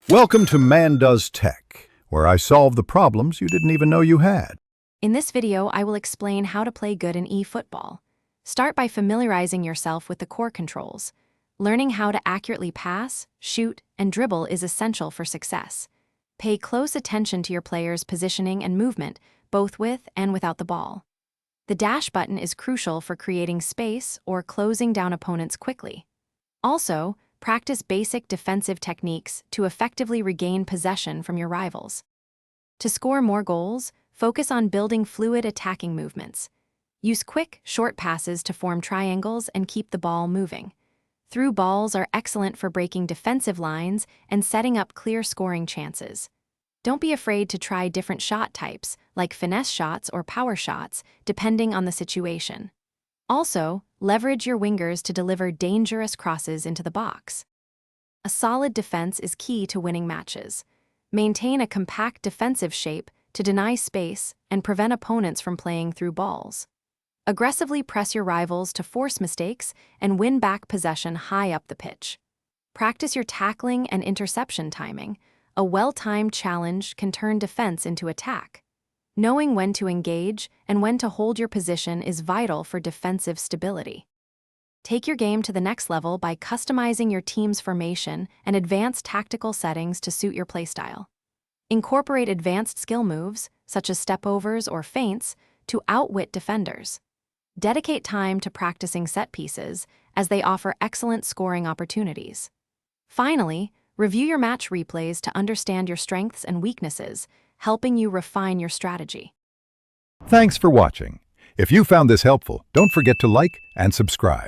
Welcome to Man Does Tech, where I solve the problems you didn't even know you had. In this video, I will explain how to play good in eFootball. Start by familiarizing yourself with the core controls. Learning how to accurately pass, shoot, and dribble is essential for success. Pay close attention to your players' positioning and movement, both with and without the ball. The dash button is crucial for creating space or closing down opponents quickly. Also, practice basic defensive techniques to effectively regain possession from your rivals. To score more goals, focus on building fluid attacking movements. Use quick, short passes to form triangles and keep the ball moving. Through balls are excellent for breaking defensive lines and setting up clear scoring chances. Don't be afraid to try different shot types, like finesse shots or power shots, depending on the situation. Also, leverage your wingers to deliver dangerous crosses into the box. A solid defense is key to winning matches. Maintain a compact defensive shape to deny space and prevent opponents from playing through balls. Aggressively press your rivals to force mistakes and win back possession high up the pitch. Practice your tackling and interception timing. A well-timed challenge can turn defense into attack. Knowing when to engage and when to hold your position is vital for defensive stability. Take your game to the next level by customizing your team's formation and advanced tactical settings to suit your playstyle. Incorporate advanced skill moves, such as stepovers or feints, to outwit defenders. Dedicate time to practicing set pieces, as they offer excellent scoring opportunities. Finally, review your match replays to understand your strengths and weaknesses, helping you refine your strategy. Thanks for watching. If you found this helpful, don't forget to like and subscribe.